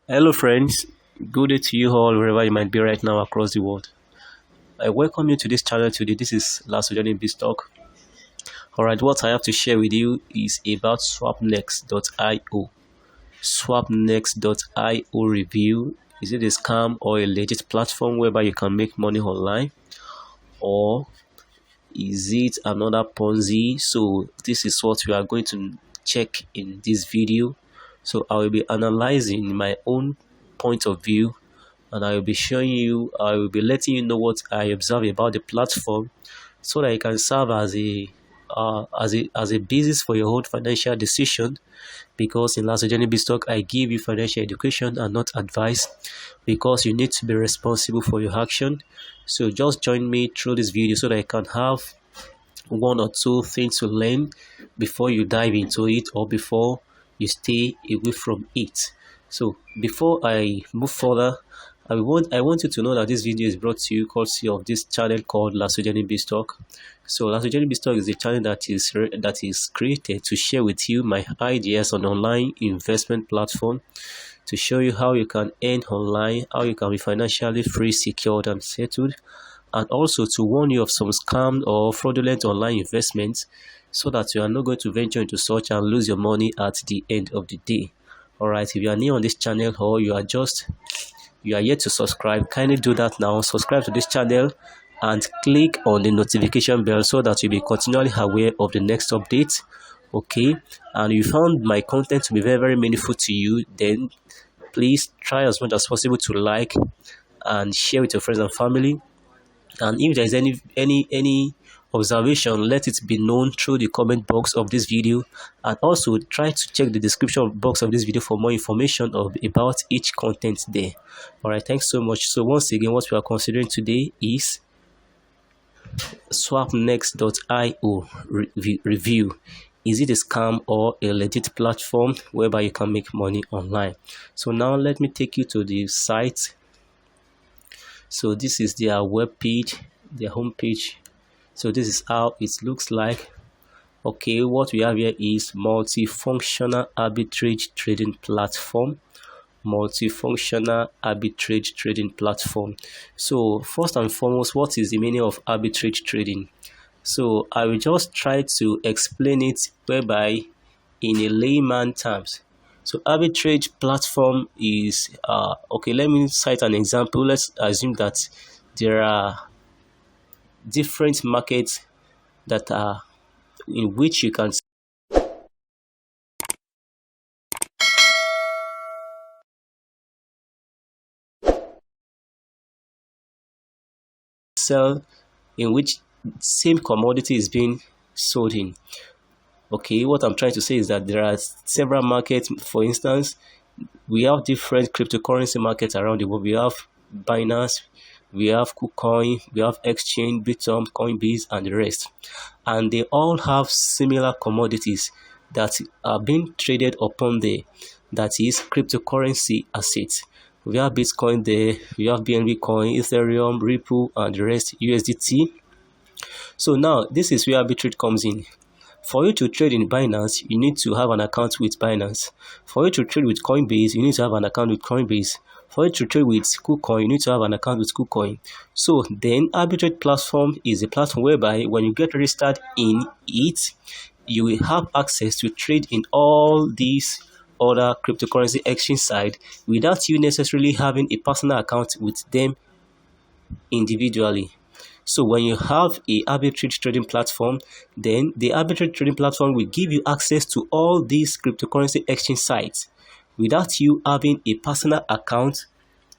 Hello friends, good day to you all wherever you might be right now across the world. I welcome you to this channel today. This is Untitled Chapter. Alright, what I have to share with you is about swapnex.io. Swapnex.io review. Is it a scam or a legit platform whereby you can make money online? Or is it another Ponzi? So this is what we are going to check in this video. So I will be analyzing my own point of view, and I will be showing you, I will be letting you know what I observe about the platform, so that it can serve as a basis for your own financial decision. Because in Untitled Chapter, I give you financial education and not advice, because you need to be responsible for your action. So just join me through this video so that I can have one or two things to learn before you dive into it, or before you stay away from it. So before I move further, I want you to know that this video is brought to you courtesy of this channel called Untitled Chapter. So Untitled Chapter is a channel that is created to share with you my ideas on online investment platform, to show you how you can earn online, how you can be financially free, secured and settled, and also to warn you of some scam or fraudulent online investments, so that you are not going to venture into such and lose your money at the end of the day. Alright, if you are new on this channel, or you are yet to subscribe, kindly do that now. Subscribe to this channel and click on the notification bell so that you'll be continually aware of the next update. Okay, and if you found my content to be very, very meaningful to you, then please try as much as possible to like and share with your friends and family. And if there is any observation, let it be known through the comment box of this video, and also try to check the description box of this video for more information about each content there. All right, thanks so much. So once again, what we are considering today is swapnex.io review. Is it a scam or a legit platform whereby you can make money online? So now let me take you to the site. So this is their web page, their home page. So this is how it looks like. Okay, what we have here is multifunctional arbitrage trading platform. Multifunctional arbitrage trading platform. So first and foremost, what is the meaning of arbitrage trading? So I will just try to explain it whereby in a layman terms. So arbitrage platform is okay, let me cite an example. Let's assume that there are different markets that are in which you can sell, in which same commodity is being sold in. Okay, what I'm trying to say is that there are several markets. For instance, we have different cryptocurrency markets around the world. We have Binance, we have KuCoin, we have Exchange, Bitcoin, Coinbase, and the rest. And they all have similar commodities that are being traded upon there, that is cryptocurrency assets. We have Bitcoin there, we have BNB coin, Ethereum, Ripple, and the rest, USDT. So now this is where arbitrage comes in. For you to trade in Binance, you need to have an account with Binance. For you to trade with Coinbase, you need to have an account with Coinbase. For you to trade with KuCoin, you need to have an account with KuCoin. So then arbitrage platform is a platform whereby when you get registered in it, you will have access to trade in all these other cryptocurrency exchange side without you necessarily having a personal account with them individually. So when you have a arbitrage trading platform, then the arbitrage trading platform will give you access to all these cryptocurrency exchange sites without you having a personal account,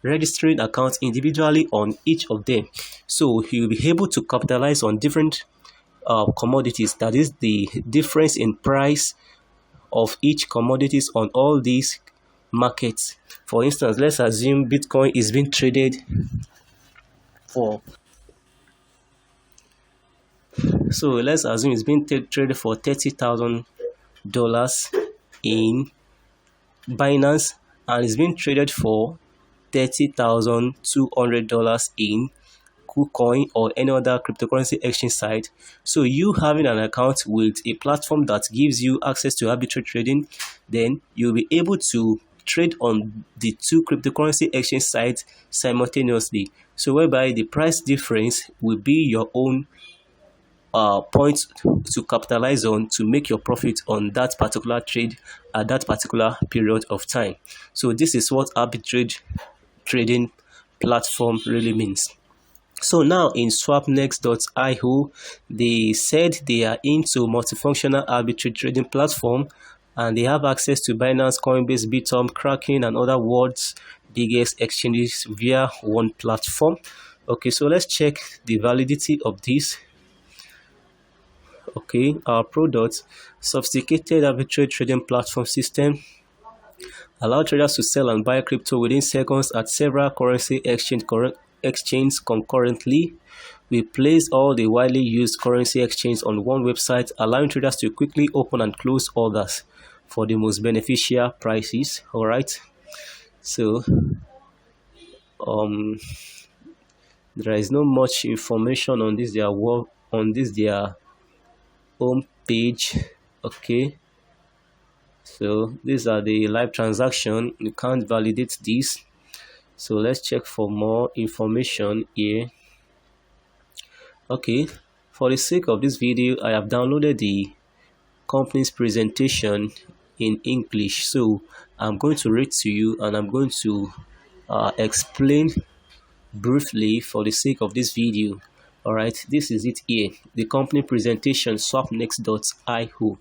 registering accounts individually on each of them. So you'll be able to capitalize on different commodities. That is the difference in price of each commodities on all these markets. For instance, let's assume Bitcoin is being traded for So let's assume it's been traded for $30,000 in Binance, and it's been traded for $30,200 in KuCoin or any other cryptocurrency exchange site. So you having an account with a platform that gives you access to arbitrage trading, then you'll be able to trade on the two cryptocurrency exchange sites simultaneously. So whereby the price difference will be your own point to capitalize on to make your profit on that particular trade at that particular period of time. So this is what arbitrage trading platform really means. So now in swapnext.io, they said they are into multifunctional arbitrage trading platform, and they have access to Binance, Coinbase, Bitom, Kraken, and other world's biggest exchanges via one platform. Okay, so let's check the validity of this. Okay, our product, sophisticated arbitrage trading platform system, allow traders to sell and buy crypto within seconds at several currency exchanges concurrently. We place all the widely used currency exchanges on one website, allowing traders to quickly open and close orders for the most beneficial prices. All right, so there is no much information on this their home page. Okay, so these are the live transaction. You can't validate this, so let's check for more information here. Okay, for the sake of this video, I have downloaded the company's presentation in English, so I'm going to read to you and I'm going to explain briefly for the sake of this video. All right, this is it here, the company presentation, swapnext.io.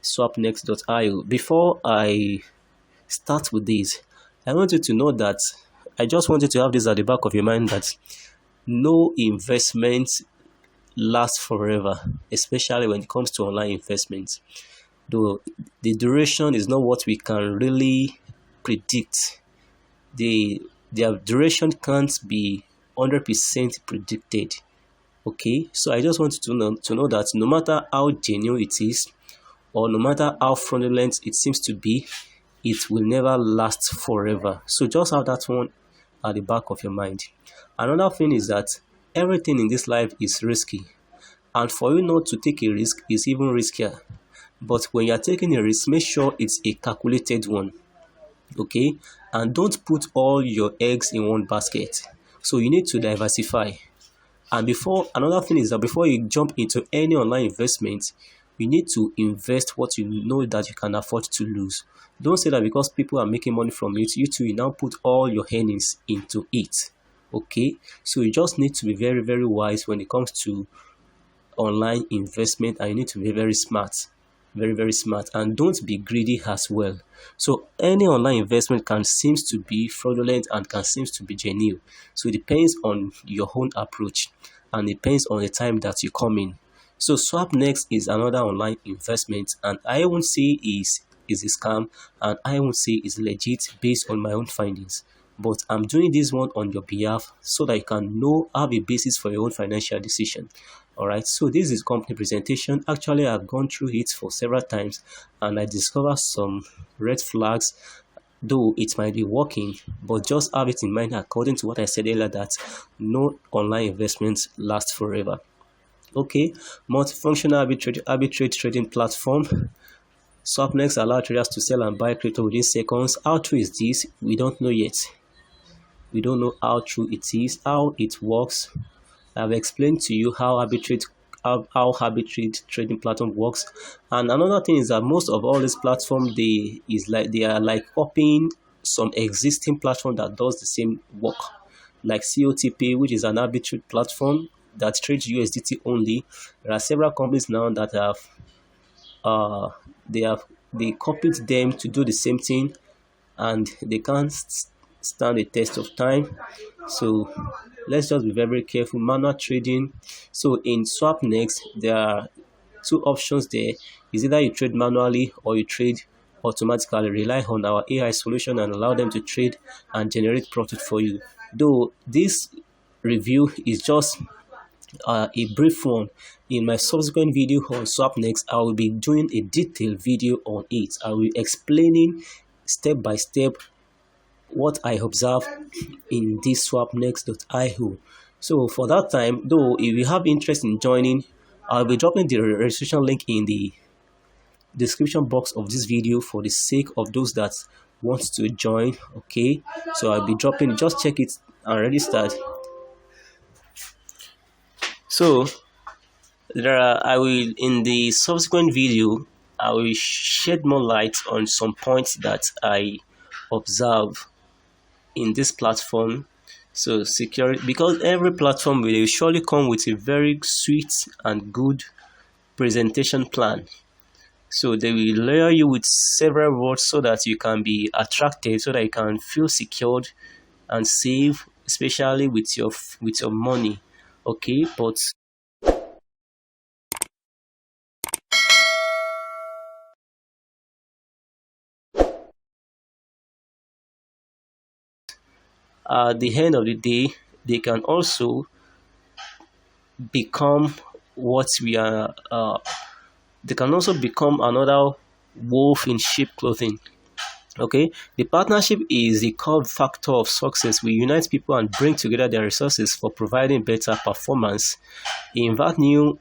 swapnext.io. Before I start with this, I want you to know that I just wanted to have this at the back of your mind, that no investment lasts forever, especially when it comes to online investments. Though the duration is not what we can really predict. Their duration can't be 100% predicted. Okay, so I just want you to know that no matter how genuine it is, or no matter how fraudulent it seems to be, it will never last forever. So just have that one at the back of your mind. Another thing is that everything in this life is risky, and for you not to take a risk is even riskier. But when you are taking a risk, make sure it's a calculated one. Okay, and don't put all your eggs in one basket. So you need to diversify. And another thing is that before you jump into any online investment, you need to invest what you know that you can afford to lose. Don't say that because people are making money from it, you too, you now put all your earnings into it. Okay, so you just need to be very, very wise when it comes to online investment, and you need to be very smart. Very, very smart, and don't be greedy as well. So any online investment can seems to be fraudulent and can seems to be genuine. So it depends on your own approach, and it depends on the time that you come in. So SwapNext is another online investment, and I won't say is a scam, and I won't say is legit based on my own findings. But I'm doing this one on your behalf so that you can have a basis for your own financial decision. Alright, so this is company presentation. Actually, I've gone through it for several times and I discovered some red flags, though it might be working, but just have it in mind according to what I said earlier, that no online investments last forever. Okay, multifunctional arbitrage trading platform. SwapNext allows traders to sell and buy crypto within seconds. How true is this? We don't know yet. We don't know how true it is, how it works. I've explained to you how arbitrage trading platform works. And another thing is that most of all these platforms, they are like copying some existing platform that does the same work, like COTP, which is an arbitrage platform that trades USDT only. There are several companies now that they copied them to do the same thing, and they can't stand the test of time. So let's just be very careful. Manual trading. So in SwapNext, there are two options there. Is either you trade manually or you trade automatically. Rely on our AI solution and allow them to trade and generate profit for you. Though this review is just a brief one, in my subsequent video on SwapNext, I will be doing a detailed video on it. I will be explaining step by step what I observe in this swapnext.io. So for that time, though, if you have interest in joining, I'll be dropping the registration link in the description box of this video for the sake of those that want to join. Okay, so I'll be dropping, just check it and register. So I will, in the subsequent video, I will shed more light on some points that I observe in this platform. So security, because every platform will surely come with a very sweet and good presentation plan. So they will layer you with several words so that you can be attracted, so that you can feel secured and safe, especially with your money. Okay, but at the end of the day, they can also become what we are. They can also become another wolf in sheep clothing. Okay, the partnership is the core factor of success. We unite people and bring together their resources for providing better performance. Invite new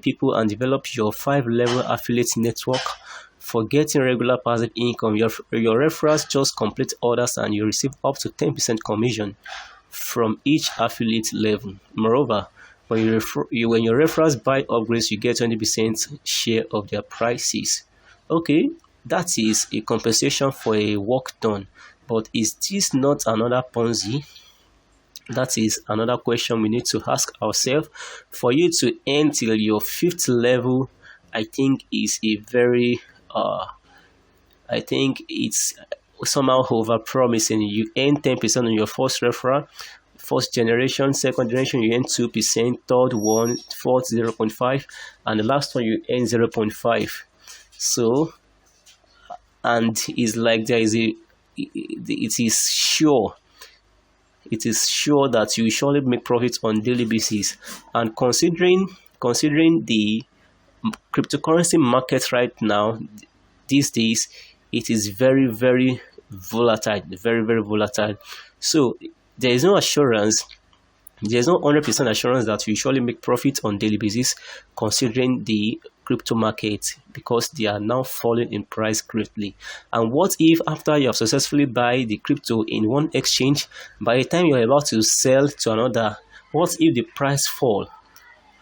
people and develop your 5-level affiliate network for getting regular passive income. Your referrals just complete orders and you receive up to 10% commission from each affiliate level. Moreover, when your referrals buy upgrades, you get 20% share of their prices. Okay, that is a compensation for a work done. But is this not another Ponzi? That is another question we need to ask ourselves. For you to earn till your 5th level, I think is a very I think it's somehow over promising. You earn 10% on your first referral, first generation, second generation you earn 2%, third one, fourth 0.5, and the last one you earn 0.5. So, and it's like there is it is sure that you surely make profits on daily basis. And considering the cryptocurrency market right now, these days, it is very, very volatile, very, very volatile. So there is no assurance, there's no 100% assurance that you surely make profit on daily basis, considering the crypto market, because they are now falling in price greatly. And what if after you have successfully buy the crypto in one exchange, by the time you're about to sell to another, what if the price fall?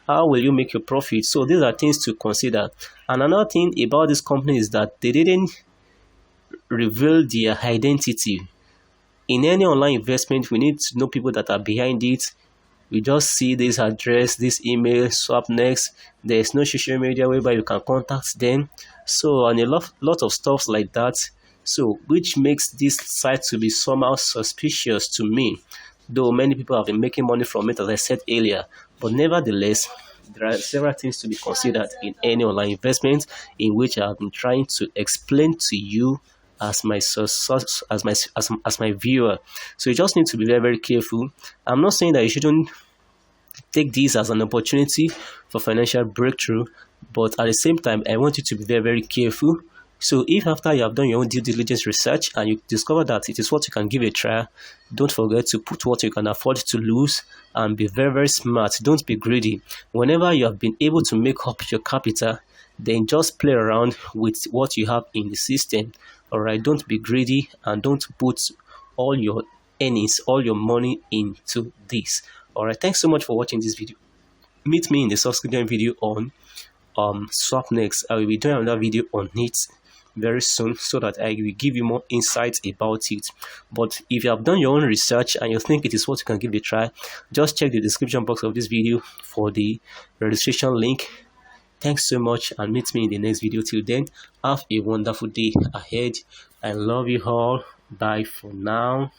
How will you make your profit? So these are things to consider. And another thing about this company is that they didn't reveal their identity. In any online investment, we need to know people that are behind it. We just see this address, this email, swap next. There is no social media whereby you can contact them. So, and a lot of stuff like that. So, which makes this site to be somehow suspicious to me. Though many people have been making money from it, as I said earlier. But nevertheless, there are several things to be considered in any online investment, in which I have been trying to explain to you as my source, as my viewer. So you just need to be very, very careful. I'm not saying that you shouldn't take this as an opportunity for financial breakthrough, but at the same time, I want you to be very, very careful. So if after you have done your own due diligence research and you discover that it is what you can give a try, don't forget to put what you can afford to lose and be very, very smart. Don't be greedy. Whenever you have been able to make up your capital, then just play around with what you have in the system. All right, don't be greedy and don't put all your earnings, all your money into this. All right, thanks so much for watching this video. Meet me in the subsequent video on swap next. I will be doing another video on it very soon, so that I will give you more insights about it. But if you have done your own research and you think it is what you can give it a try, just check the description box of this video for the registration link. Thanks so much and meet me in the next video. Till then, have a wonderful day ahead. I love you all. Bye for now.